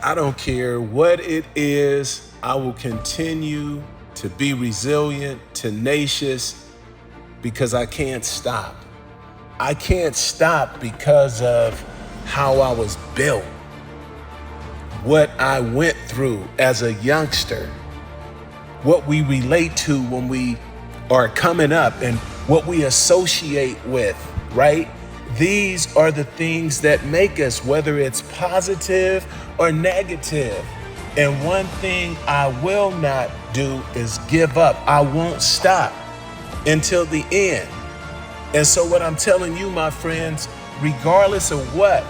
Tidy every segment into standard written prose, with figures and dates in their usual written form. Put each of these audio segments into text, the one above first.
I don't care what it is, I will continue to be resilient, tenacious, because I can't stop. I can't stop because of how I was built, what I went through as a youngster, what we relate to when we are coming up, and what we associate with, right? These are the things that make us, whether it's positive or negative. And one thing I will not do is give up. I won't stop until the end. And so what I'm telling you, my friends, regardless of what,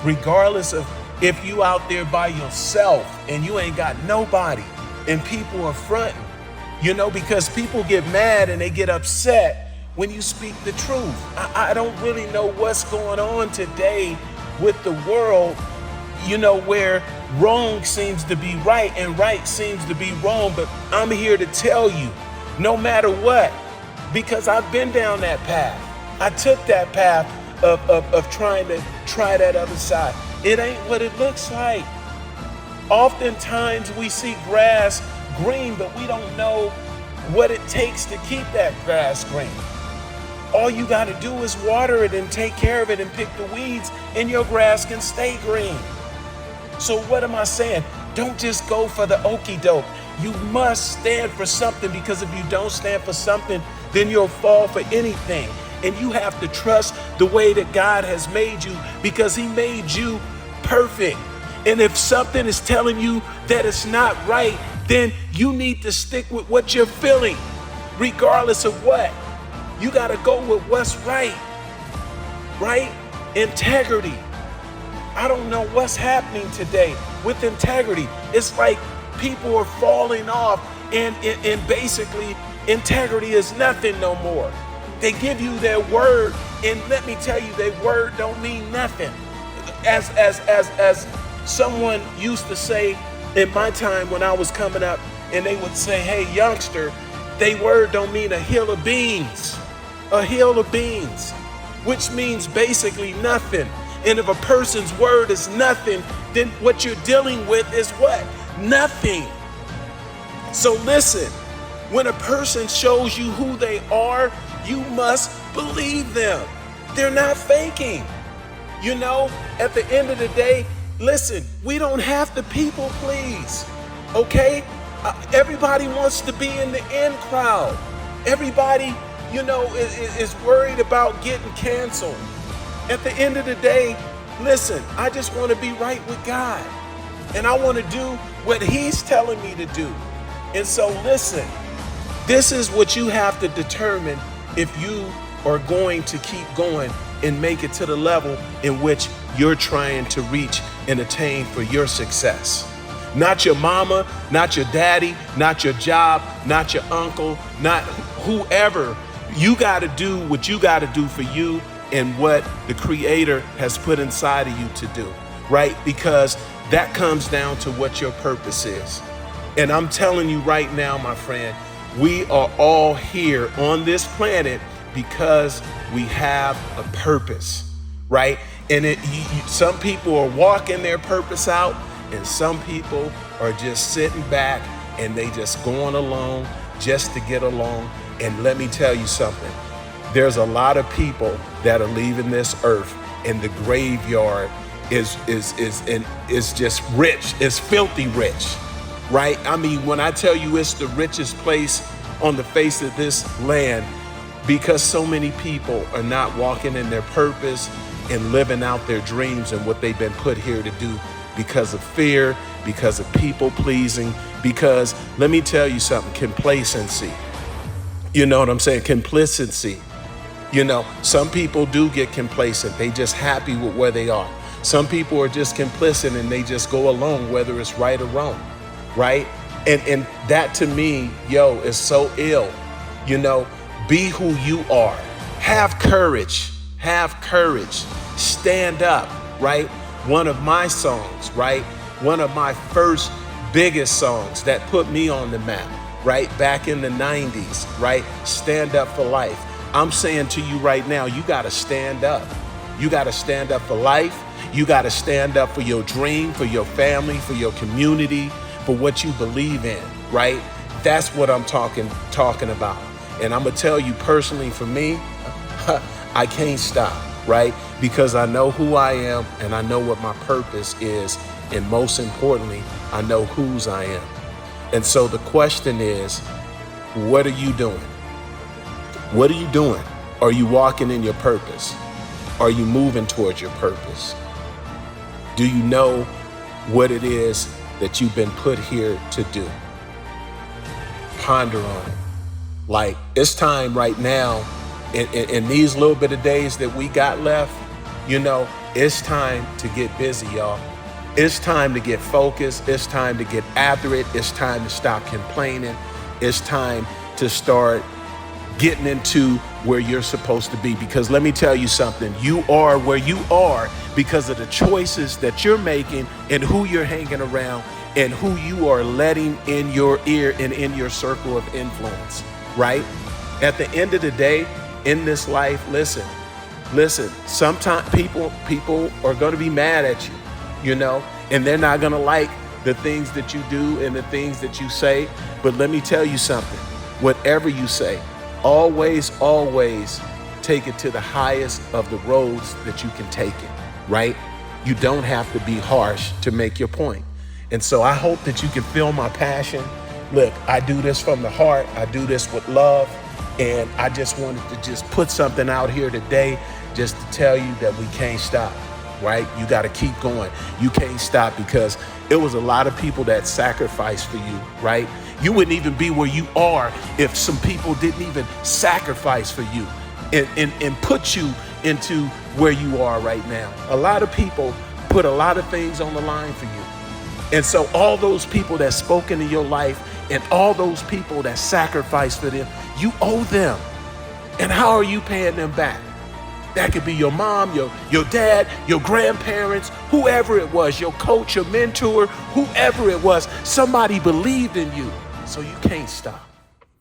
regardless of if you out there by yourself and you ain't got nobody and people are fronting, because people get mad and they get upset when you speak the truth. I don't really know what's going on today with the world, where wrong seems to be right and right seems to be wrong. But I'm here to tell you, no matter what, because I've been down that path. I took that path of trying to try that other side. It ain't what it looks like. Oftentimes we see grass green, but we don't know what it takes to keep that grass green. All you got to do is water it and take care of it and pick the weeds, and your grass can stay green. So what am I saying? Don't just go for the okie doke. You must stand for something, because if you don't stand for something, then you'll fall for anything. And you have to trust the way that God has made you, because He made you perfect. And if something is telling you that it's not right, then you need to stick with what you're feeling, regardless of what. You got to go with what's right? Integrity. I don't know what's happening today with integrity. It's like people are falling off, and basically integrity is nothing no more. They give you their word, and let me tell you, their word don't mean nothing. As someone used to say in my time when I was coming up, and they would say, hey, youngster, they word don't mean a hill of beans. A hill of beans, which means basically nothing. And if a person's word is nothing, then what you're dealing with is what? Nothing. So listen, when a person shows you who they are, you must believe them. They're not faking. At the end of the day, listen, we don't have to people please, okay? Everybody wants to be in the in crowd. Everybody, is worried about getting canceled. At the end of the day, listen, I just want to be right with God. And I want to do what He's telling me to do. And so listen, this is what you have to determine if you are going to keep going and make it to the level in which you're trying to reach and attain for your success. Not your mama, not your daddy, not your job, not your uncle, not whoever. You got to do what you got to do for you and what the Creator has put inside of you to do, right? Because that comes down to what your purpose is. And I'm telling you right now, my friend, we are all here on this planet because we have a purpose, right? And some people are walking their purpose out, and some people are just sitting back and they just going along just to get along. And let me tell you something, there's a lot of people that are leaving this earth, and the graveyard is just rich. It's filthy rich, right? I mean, when I tell you it's the richest place on the face of this land, because so many people are not walking in their purpose and living out their dreams and what they've been put here to do, because of fear, because of people pleasing, because let me tell you something, complacency. You know what I'm saying? Complacency. Some people do get complacent. They just happy with where they are. Some people are just complacent and they just go along, whether it's right or wrong, right? And that to me, is so ill. Be who you are. Have courage. Have courage. Stand up, right? One of my songs, right? One of my first biggest songs that put me on the map, right? Back in the 90s, right? Stand up for life. I'm saying to you right now, you got to stand up. You got to stand up for life. You got to stand up for your dream, for your family, for your community, for what you believe in, right? That's what I'm talking about. And I'm going to tell you personally, for me, I can't stop, right? Because I know who I am and I know what my purpose is. And most importantly, I know whose I am. And so the question is, what are you doing? What are you doing? Are you walking in your purpose? Are you moving towards your purpose? Do you know what it is that you've been put here to do? Ponder on it. Like, it's time right now, in these little bit of days that we got left, you know, it's time to get busy, y'all. It's time to get focused. It's time to get after it. It's time to stop complaining. It's time to start getting into where you're supposed to be. Because let me tell you something, you are where you are because of the choices that you're making and who you're hanging around and who you are letting in your ear and in your circle of influence, right? At the end of the day, in this life, listen, sometimes people are going to be mad at you, you know, and they're not going to like the things that you do and the things that you say. But let me tell you something, whatever you say, always take it to the highest of the roads that you can take it, right? You don't have to be harsh to make your point. And so I hope that you can feel my passion. Look, I do this from the heart. I do this with love. And I just wanted to just put something out here today just to tell you that we can't stop, right? You got to keep going. You can't stop because it was a lot of people that sacrificed for you, right? You wouldn't even be where you are if some people didn't even sacrifice for you and put you into where you are right now. A lot of people put a lot of things on the line for you. And so all those people that spoke into your life and all those people that sacrificed for them, you owe them. And how are you paying them back? That could be your mom, your dad, your grandparents, whoever it was, your coach, your mentor, whoever it was. Somebody believed in you, so you can't stop.